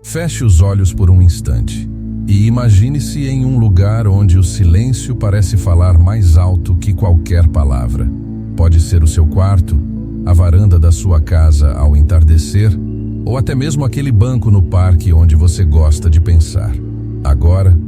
Feche os olhos por um instante e imagine-se em um lugar onde o silêncio parece falar mais alto que qualquer palavra. Pode ser o seu quarto, a varanda da sua casa ao entardecer, ou até mesmo aquele banco no parque onde você gosta de pensar. Agora,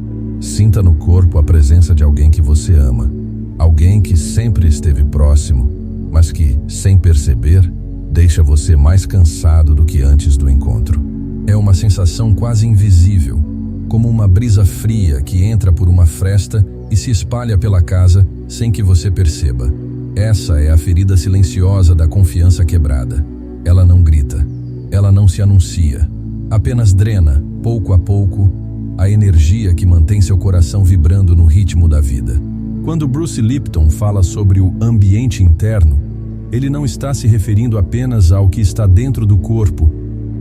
sinta no corpo a presença de alguém que você ama, alguém que sempre esteve próximo, mas que, sem perceber, deixa você mais cansado do que antes do encontro. É uma sensação quase invisível, como uma brisa fria que entra por uma fresta e se espalha pela casa sem que você perceba. Essa é a ferida silenciosa da confiança quebrada. Ela não grita, ela não se anuncia, apenas drena, pouco a pouco, a energia que mantém seu coração vibrando no ritmo da vida. Quando Bruce Lipton fala sobre o ambiente interno, ele não está se referindo apenas ao que está dentro do corpo,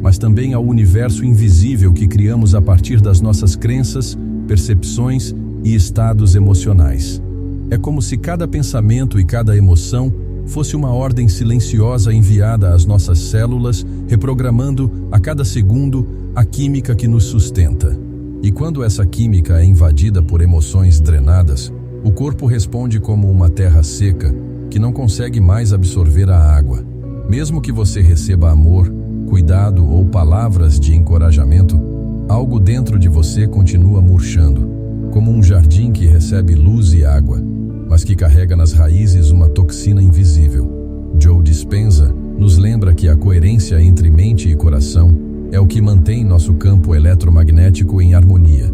mas também ao universo invisível que criamos a partir das nossas crenças, percepções e estados emocionais. É como se cada pensamento e cada emoção fosse uma ordem silenciosa enviada às nossas células, reprogramando a cada segundo a química que nos sustenta. E quando essa química é invadida por emoções drenadas, o corpo responde como uma terra seca que não consegue mais absorver a água. Mesmo que você receba amor, cuidado ou palavras de encorajamento, algo dentro de você continua murchando, como um jardim que recebe luz e água, mas que carrega nas raízes uma toxina invisível. Joe Dispenza nos lembra que a coerência entre mente e coração é o que mantém nosso campo eletromagnético em harmonia.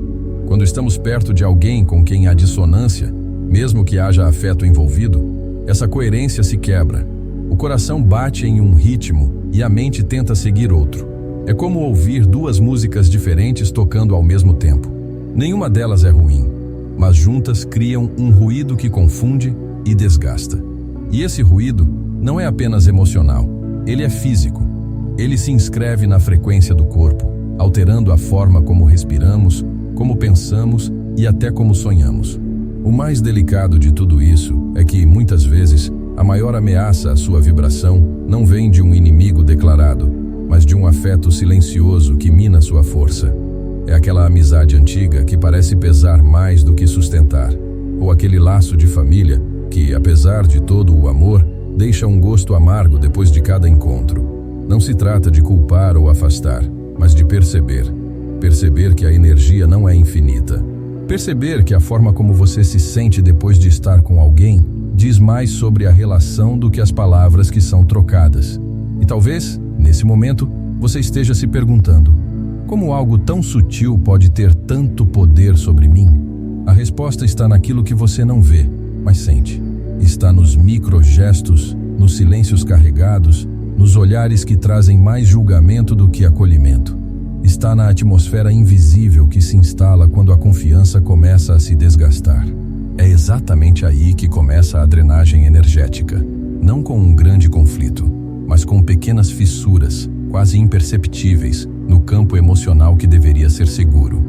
Quando estamos perto de alguém com quem há dissonância, mesmo que haja afeto envolvido, essa coerência se quebra. O coração bate em um ritmo e a mente tenta seguir outro. É como ouvir duas músicas diferentes tocando ao mesmo tempo. Nenhuma delas é ruim, mas juntas criam um ruído que confunde e desgasta. E esse ruído não é apenas emocional, ele é físico. Ele se inscreve na frequência do corpo, alterando a forma como respiramos, como pensamos e até como sonhamos. O mais delicado de tudo isso é que, muitas vezes, a maior ameaça à sua vibração não vem de um inimigo declarado, mas de um afeto silencioso que mina sua força. É aquela amizade antiga que parece pesar mais do que sustentar, ou aquele laço de família que, apesar de todo o amor, deixa um gosto amargo depois de cada encontro. Não se trata de culpar ou afastar, mas de perceber. Perceber que a energia não é infinita. Perceber que a forma como você se sente depois de estar com alguém diz mais sobre a relação do que as palavras que são trocadas. E talvez, nesse momento, você esteja se perguntando: como algo tão sutil pode ter tanto poder sobre mim? A resposta está naquilo que você não vê, mas sente. Está nos microgestos, nos silêncios carregados, nos olhares que trazem mais julgamento do que acolhimento. Está na atmosfera invisível que se instala quando a confiança começa a se desgastar. É exatamente aí que começa a drenagem energética, não com um grande conflito, mas com pequenas fissuras, quase imperceptíveis, no campo emocional que deveria ser seguro.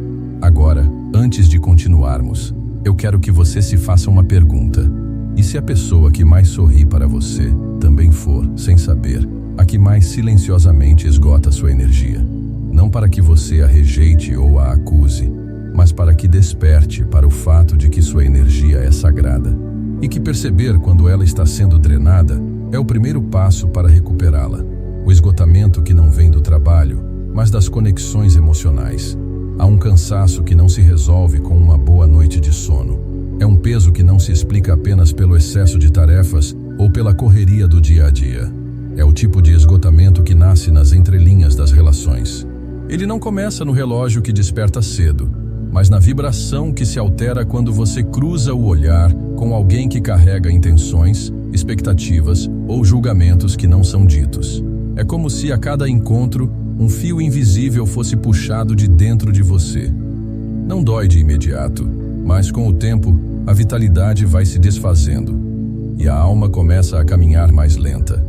Agora, antes de continuarmos, eu quero que você se faça uma pergunta. E se a pessoa que mais sorri para você também for, sem saber, a que mais silenciosamente esgota sua energia? Não para que você a rejeite ou a acuse, mas para que desperte para o fato de que sua energia é sagrada e que perceber quando ela está sendo drenada é o primeiro passo para recuperá-la. O esgotamento que não vem do trabalho, mas das conexões emocionais. Há um cansaço que não se resolve com uma boa noite de sono. É um peso que não se explica apenas pelo excesso de tarefas ou pela correria do dia a dia. É o tipo de esgotamento que nasce nas entrelinhas das relações. Ele não começa no relógio que desperta cedo, mas na vibração que se altera quando você cruza o olhar com alguém que carrega intenções, expectativas ou julgamentos que não são ditos. É como se a cada encontro um fio invisível fosse puxado de dentro de você. Não dói de imediato, mas com o tempo a vitalidade vai se desfazendo e a alma começa a caminhar mais lenta.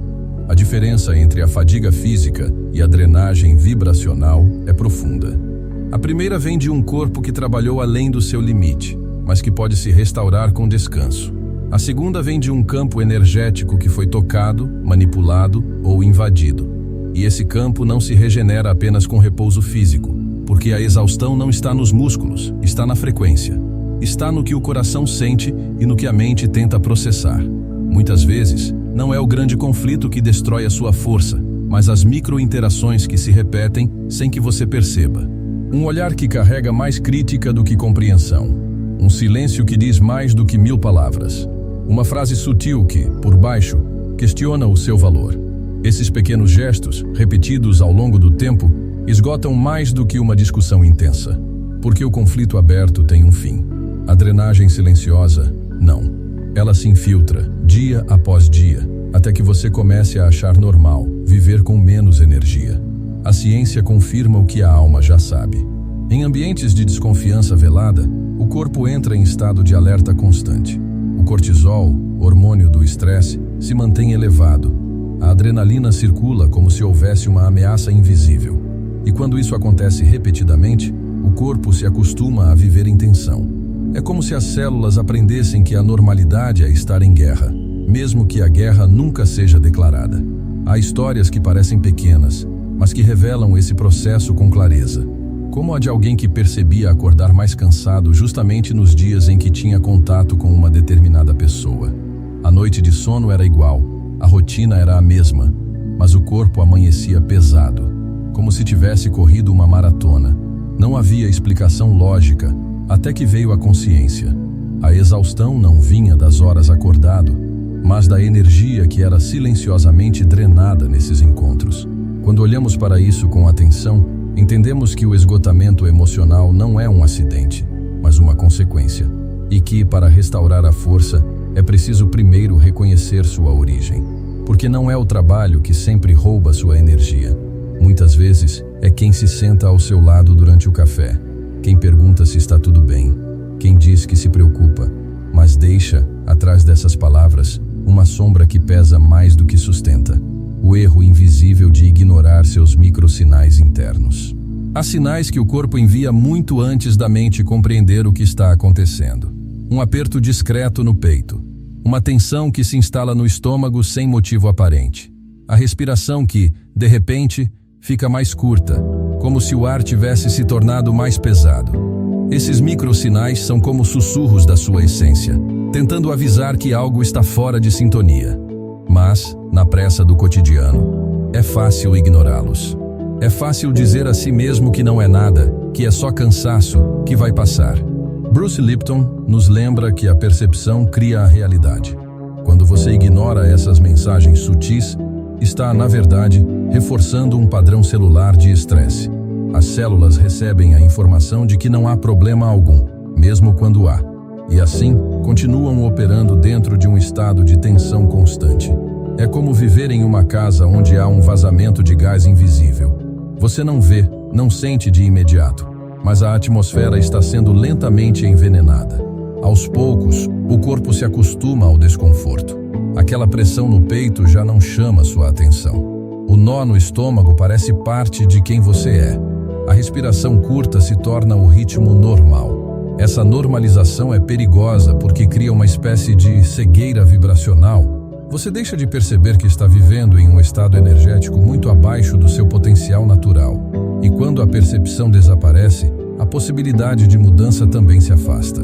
A diferença entre a fadiga física e a drenagem vibracional é profunda. A primeira vem de um corpo que trabalhou além do seu limite, mas que pode se restaurar com descanso. A segunda vem de um campo energético que foi tocado, manipulado ou invadido. E esse campo não se regenera apenas com repouso físico, porque a exaustão não está nos músculos, está na frequência. Está no que o coração sente e no que a mente tenta processar. Muitas vezes, não é o grande conflito que destrói a sua força, mas as micro-interações que se repetem sem que você perceba. Um olhar que carrega mais crítica do que compreensão. Um silêncio que diz mais do que 1000 palavras. Uma frase sutil que, por baixo, questiona o seu valor. Esses pequenos gestos, repetidos ao longo do tempo, esgotam mais do que uma discussão intensa. Porque o conflito aberto tem um fim. A drenagem silenciosa, não. Ela se infiltra, dia após dia, até que você comece a achar normal viver com menos energia. A ciência confirma o que a alma já sabe. Em ambientes de desconfiança velada, o corpo entra em estado de alerta constante. O cortisol, hormônio do estresse, se mantém elevado. A adrenalina circula como se houvesse uma ameaça invisível. E quando isso acontece repetidamente, o corpo se acostuma a viver em tensão. É como se as células aprendessem que a normalidade é estar em guerra, mesmo que a guerra nunca seja declarada. Há histórias que parecem pequenas, mas que revelam esse processo com clareza. Como a de alguém que percebia acordar mais cansado justamente nos dias em que tinha contato com uma determinada pessoa. A noite de sono era igual, a rotina era a mesma, mas o corpo amanhecia pesado, como se tivesse corrido uma maratona. Não havia explicação lógica, até que veio a consciência. A exaustão não vinha das horas acordado, mas da energia que era silenciosamente drenada nesses encontros. Quando olhamos para isso com atenção, entendemos que o esgotamento emocional não é um acidente, mas uma consequência, e que, para restaurar a força, é preciso primeiro reconhecer sua origem. Porque não é o trabalho que sempre rouba sua energia. Muitas vezes, é quem se senta ao seu lado durante o café, quem pergunta se está tudo bem, quem diz que se preocupa, mas deixa, atrás dessas palavras, uma sombra que pesa mais do que sustenta. O erro invisível de ignorar seus microsinais internos. Há sinais que o corpo envia muito antes da mente compreender o que está acontecendo. Um aperto discreto no peito. Uma tensão que se instala no estômago sem motivo aparente. A respiração que, de repente, fica mais curta, como se o ar tivesse se tornado mais pesado. Esses microsinais são como sussurros da sua essência, tentando avisar que algo está fora de sintonia. Mas, na pressa do cotidiano, é fácil ignorá-los. É fácil dizer a si mesmo que não é nada, que é só cansaço, que vai passar. Bruce Lipton nos lembra que a percepção cria a realidade. Quando você ignora essas mensagens sutis, está, na verdade, reforçando um padrão celular de estresse. As células recebem a informação de que não há problema algum, mesmo quando há. E assim, continuam operando dentro de um estado de tensão constante. É como viver em uma casa onde há um vazamento de gás invisível. Você não vê, não sente de imediato, mas a atmosfera está sendo lentamente envenenada. Aos poucos, o corpo se acostuma ao desconforto. Aquela pressão no peito já não chama sua atenção. O nó no estômago parece parte de quem você é. A respiração curta se torna o ritmo normal. Essa normalização é perigosa porque cria uma espécie de cegueira vibracional. Você deixa de perceber que está vivendo em um estado energético muito abaixo do seu potencial natural. E quando a percepção desaparece, a possibilidade de mudança também se afasta.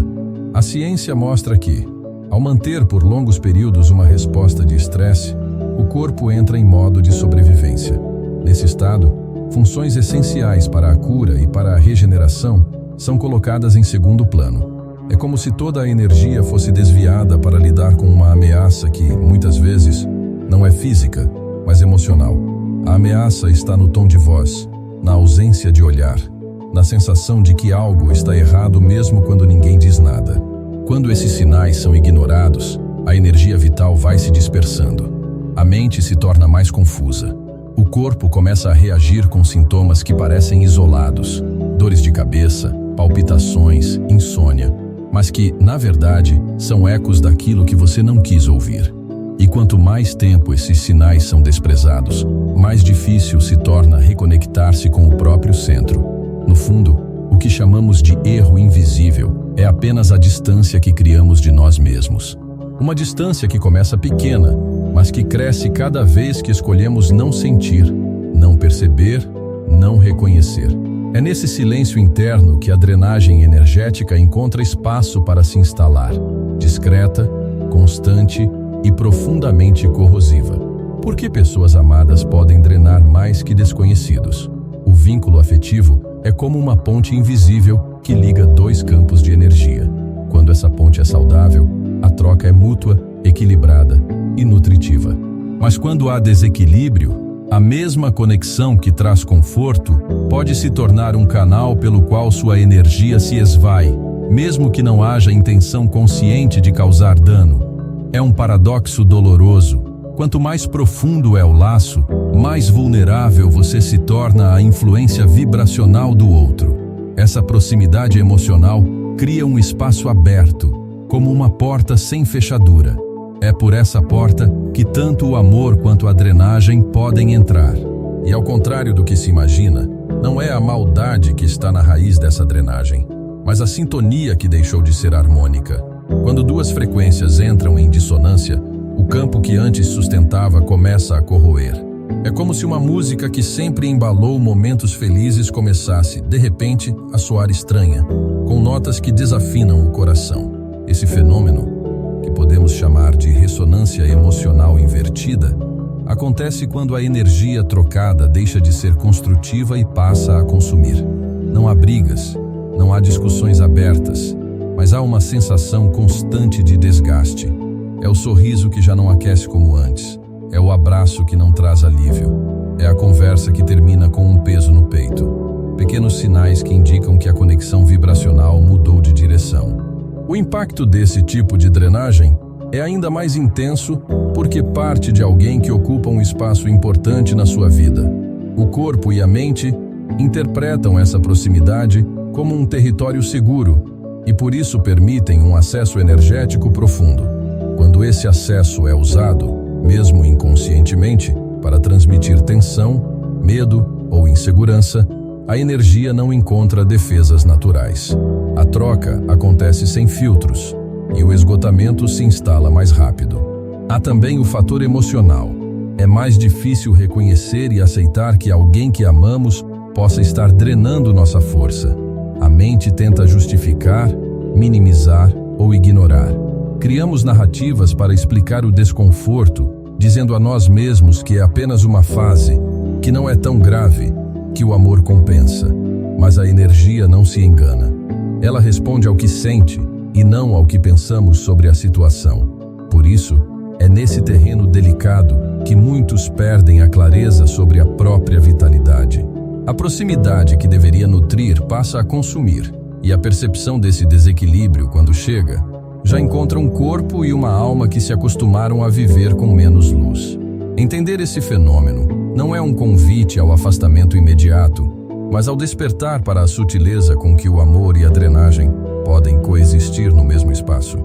A ciência mostra que, ao manter por longos períodos uma resposta de estresse, o corpo entra em modo de sobrevivência. Nesse estado, funções essenciais para a cura e para a regeneração são colocadas em segundo plano. É como se toda a energia fosse desviada para lidar com uma ameaça que, muitas vezes, não é física, mas emocional. A ameaça está no tom de voz, na ausência de olhar, na sensação de que algo está errado mesmo quando ninguém diz nada. Quando esses sinais são ignorados, a energia vital vai se dispersando. A mente se torna mais confusa. O corpo começa a reagir com sintomas que parecem isolados, dores de cabeça, palpitações, insônia, mas que, na verdade, são ecos daquilo que você não quis ouvir. E quanto mais tempo esses sinais são desprezados, mais difícil se torna reconectar-se com o próprio centro. No fundo, o que chamamos de erro invisível é apenas a distância que criamos de nós mesmos. Uma distância que começa pequena, mas que cresce cada vez que escolhemos não sentir, não perceber, não reconhecer. É nesse silêncio interno que a drenagem energética encontra espaço para se instalar, discreta, constante e profundamente corrosiva. Por que pessoas amadas podem drenar mais que desconhecidos? O vínculo afetivo é como uma ponte invisível que liga dois campos de energia. Quando essa ponte é saudável, a troca é mútua, equilibrada e nutritiva. Mas quando há desequilíbrio, a mesma conexão que traz conforto pode se tornar um canal pelo qual sua energia se esvai, mesmo que não haja intenção consciente de causar dano. É um paradoxo doloroso. Quanto mais profundo é o laço, mais vulnerável você se torna à influência vibracional do outro. Essa proximidade emocional cria um espaço aberto, como uma porta sem fechadura. É por essa porta que tanto o amor quanto a drenagem podem entrar. E ao contrário do que se imagina, não é a maldade que está na raiz dessa drenagem, mas a sintonia que deixou de ser harmônica. Quando duas frequências entram em dissonância, o campo que antes sustentava começa a corroer. É como se uma música que sempre embalou momentos felizes começasse, de repente, a soar estranha, com notas que desafinam o coração. Esse fenômeno, que podemos chamar de ressonância emocional invertida, acontece quando a energia trocada deixa de ser construtiva e passa a consumir. Não há brigas, não há discussões abertas, mas há uma sensação constante de desgaste. É o sorriso que já não aquece como antes, é o abraço que não traz alívio, é a conversa que termina com um peso no peito. Pequenos sinais que indicam que a conexão vibracional mudou de direção. O impacto desse tipo de drenagem é ainda mais intenso porque parte de alguém que ocupa um espaço importante na sua vida. O corpo e a mente interpretam essa proximidade como um território seguro e por isso permitem um acesso energético profundo. Quando esse acesso é usado, mesmo inconscientemente, para transmitir tensão, medo ou insegurança, a energia não encontra defesas naturais. A troca acontece sem filtros e o esgotamento se instala mais rápido. Há também o fator emocional. É mais difícil reconhecer e aceitar que alguém que amamos possa estar drenando nossa força. A mente tenta justificar, minimizar ou ignorar. Criamos narrativas para explicar o desconforto, dizendo a nós mesmos que é apenas uma fase, que não é tão grave, que o amor compensa. Mas a energia não se engana. Ela responde ao que sente e não ao que pensamos sobre a situação. Por isso, é nesse terreno delicado que muitos perdem a clareza sobre a própria vitalidade. A proximidade que deveria nutrir passa a consumir, e a percepção desse desequilíbrio, quando chega, já encontra um corpo e uma alma que se acostumaram a viver com menos luz. Entender esse fenômeno não é um convite ao afastamento imediato, mas ao despertar para a sutileza com que o amor e a drenagem podem coexistir no mesmo espaço.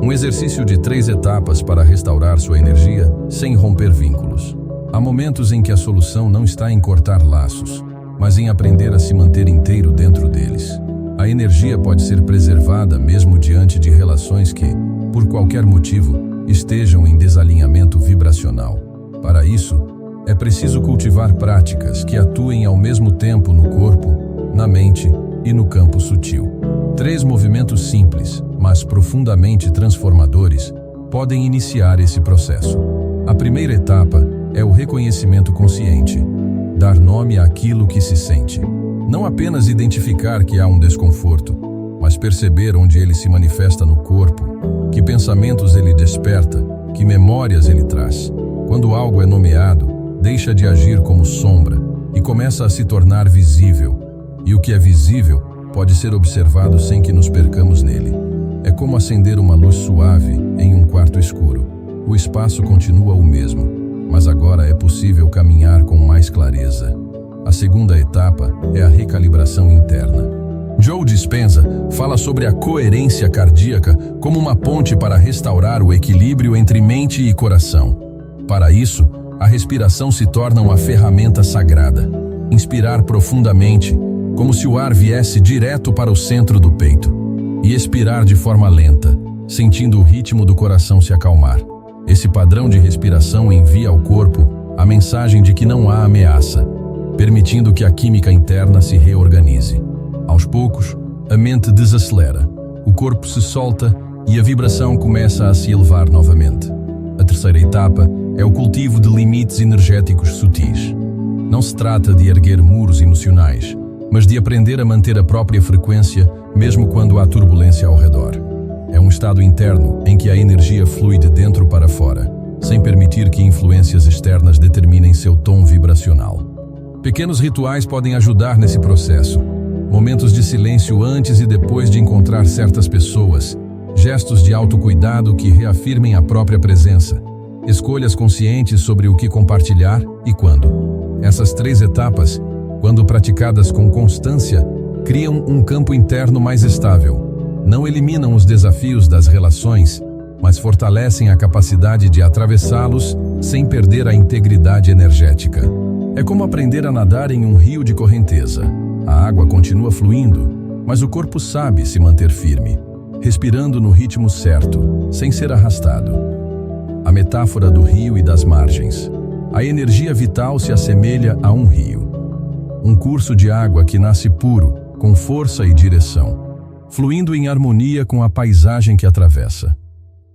Um exercício de 3 etapas para restaurar sua energia sem romper vínculos. Há momentos em que a solução não está em cortar laços, mas em aprender a se manter inteiro dentro deles. A energia pode ser preservada mesmo diante de relações que, por qualquer motivo, estejam em desalinhamento vibracional. Para isso, é preciso cultivar práticas que atuem ao mesmo tempo no corpo, na mente e no campo sutil. 3 movimentos simples, mas profundamente transformadores, podem iniciar esse processo. A primeira etapa é o reconhecimento consciente, dar nome àquilo que se sente. Não apenas identificar que há um desconforto, mas perceber onde ele se manifesta no corpo, que pensamentos ele desperta, que memórias ele traz. Quando algo é nomeado, deixa de agir como sombra e começa a se tornar visível. E o que é visível pode ser observado sem que nos percamos nele. É como acender uma luz suave em um quarto escuro. O espaço continua o mesmo, mas agora é possível caminhar com mais clareza. A segunda etapa é a recalibração interna. Joe Dispenza fala sobre a coerência cardíaca como uma ponte para restaurar o equilíbrio entre mente e coração. Para isso, a respiração se torna uma ferramenta sagrada. Inspirar profundamente, como se o ar viesse direto para o centro do peito, e expirar de forma lenta, sentindo o ritmo do coração se acalmar. Esse padrão de respiração envia ao corpo a mensagem de que não há ameaça. permitindo que a química interna se reorganize. Aos poucos, a mente desacelera, o corpo se solta e a vibração começa a se elevar novamente. A terceira etapa é o cultivo de limites energéticos sutis. Não se trata de erguer muros emocionais, mas de aprender a manter a própria frequência mesmo quando há turbulência ao redor. É um estado interno em que a energia flui de dentro para fora, sem permitir que influências externas determinem seu tom vibracional. Pequenos rituais podem ajudar nesse processo. Momentos de silêncio antes e depois de encontrar certas pessoas, gestos de autocuidado que reafirmem a própria presença, escolhas conscientes sobre o que compartilhar e quando. Essas 3 etapas, quando praticadas com constância, criam um campo interno mais estável. Não eliminam os desafios das relações, mas fortalecem a capacidade de atravessá-los sem perder a integridade energética. É como aprender a nadar em um rio de correnteza. A água continua fluindo, mas o corpo sabe se manter firme, respirando no ritmo certo, sem ser arrastado. A metáfora do rio e das margens. A energia vital se assemelha a um rio. Um curso de água que nasce puro, com força e direção, fluindo em harmonia com a paisagem que atravessa.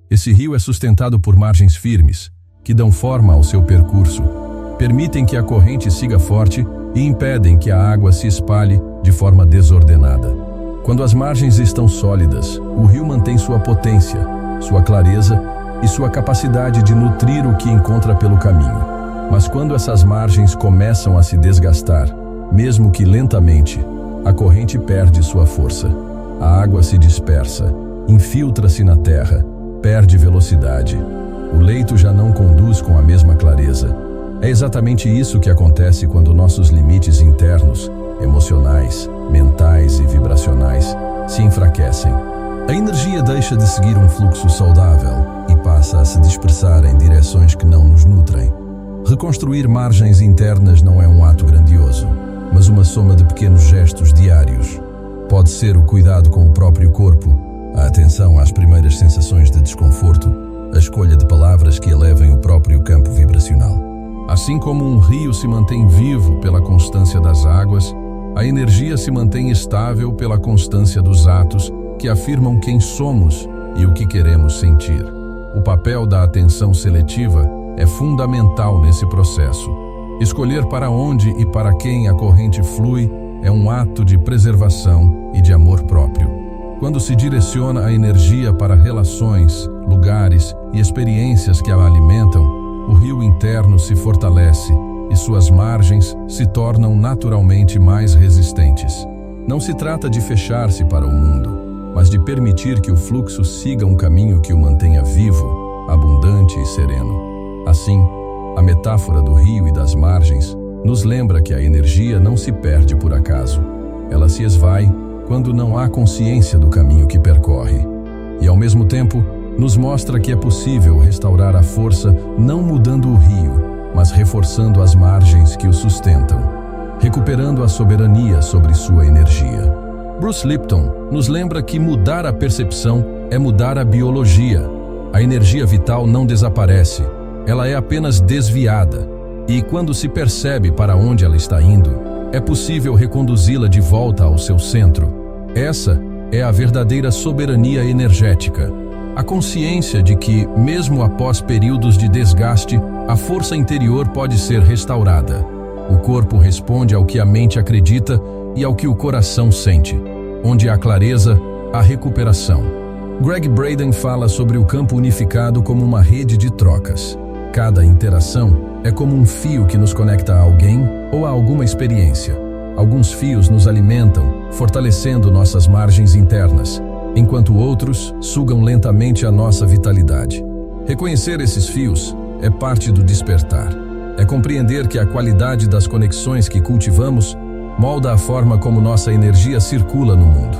Esse rio é sustentado por margens firmes, que dão forma ao seu percurso, permitem que a corrente siga forte e impedem que a água se espalhe de forma desordenada. Quando as margens estão sólidas, o rio mantém sua potência, sua clareza e sua capacidade de nutrir o que encontra pelo caminho. Mas quando essas margens começam a se desgastar, mesmo que lentamente, a corrente perde sua força. A água se dispersa, infiltra-se na terra, perde velocidade. O leito já não conduz com a mesma clareza. É exatamente isso que acontece quando nossos limites internos, emocionais, mentais e vibracionais, se enfraquecem. A energia deixa de seguir um fluxo saudável e passa a se dispersar em direções que não nos nutrem. Reconstruir margens internas não é um ato grandioso, mas uma soma de pequenos gestos diários. Pode ser o cuidado com o próprio corpo, a atenção às primeiras sensações de desconforto, a escolha de palavras que elevem o próprio campo vibracional. Assim como um rio se mantém vivo pela constância das águas, a energia se mantém estável pela constância dos atos que afirmam quem somos e o que queremos sentir. O papel da atenção seletiva é fundamental nesse processo. Escolher para onde e para quem a corrente flui é um ato de preservação e de amor próprio. Quando se direciona a energia para relações, lugares e experiências que a alimentam, o rio interno se fortalece e suas margens se tornam naturalmente mais resistentes. Não se trata de fechar-se para o mundo, mas de permitir que o fluxo siga um caminho que o mantenha vivo, abundante e sereno. Assim, a metáfora do rio e das margens nos lembra que a energia não se perde por acaso. Ela se esvai quando não há consciência do caminho que percorre. E, ao mesmo tempo, nos mostra que é possível restaurar a força não mudando o rio, mas reforçando as margens que o sustentam, recuperando a soberania sobre sua energia. Bruce Lipton nos lembra que mudar a percepção é mudar a biologia. A energia vital não desaparece, ela é apenas desviada, e quando se percebe para onde ela está indo, é possível reconduzi-la de volta ao seu centro. Essa é a verdadeira soberania energética. A consciência de que, mesmo após períodos de desgaste, a força interior pode ser restaurada. O corpo responde ao que a mente acredita e ao que o coração sente. Onde há clareza, há recuperação. Gregg Braden fala sobre o campo unificado como uma rede de trocas. Cada interação é como um fio que nos conecta a alguém ou a alguma experiência. Alguns fios nos alimentam, fortalecendo nossas margens internas, enquanto outros sugam lentamente a nossa vitalidade. Reconhecer esses fios é parte do despertar. É compreender que a qualidade das conexões que cultivamos molda a forma como nossa energia circula no mundo.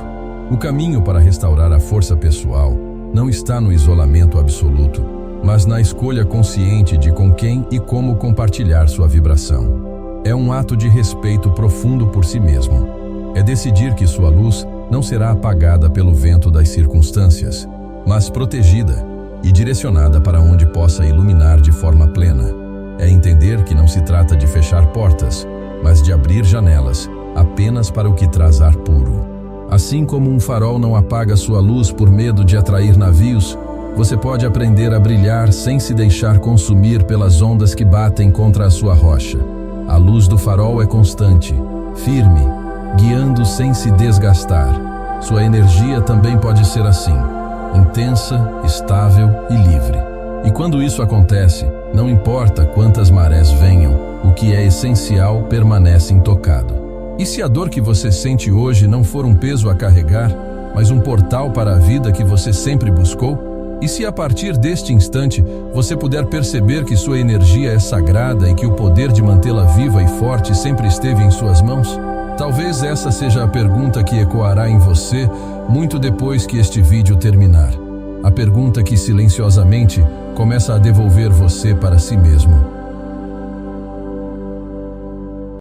O caminho para restaurar a força pessoal não está no isolamento absoluto, mas na escolha consciente de com quem e como compartilhar sua vibração. É um ato de respeito profundo por si mesmo. É decidir que sua luz não será apagada pelo vento das circunstâncias, mas protegida e direcionada para onde possa iluminar de forma plena. É entender que não se trata de fechar portas, mas de abrir janelas, apenas para o que traz ar puro. Assim como um farol não apaga sua luz por medo de atrair navios, você pode aprender a brilhar sem se deixar consumir pelas ondas que batem contra a sua rocha. A luz do farol é constante, firme, guiando sem se desgastar. Sua energia também pode ser assim, intensa, estável e livre. E quando isso acontece, não importa quantas marés venham, o que é essencial permanece intocado. E se a dor que você sente hoje não for um peso a carregar, mas um portal para a vida que você sempre buscou? E se a partir deste instante você puder perceber que sua energia é sagrada e que o poder de mantê-la viva e forte sempre esteve em suas mãos? Talvez essa seja a pergunta que ecoará em você muito depois que este vídeo terminar. A pergunta que silenciosamente começa a devolver você para si mesmo.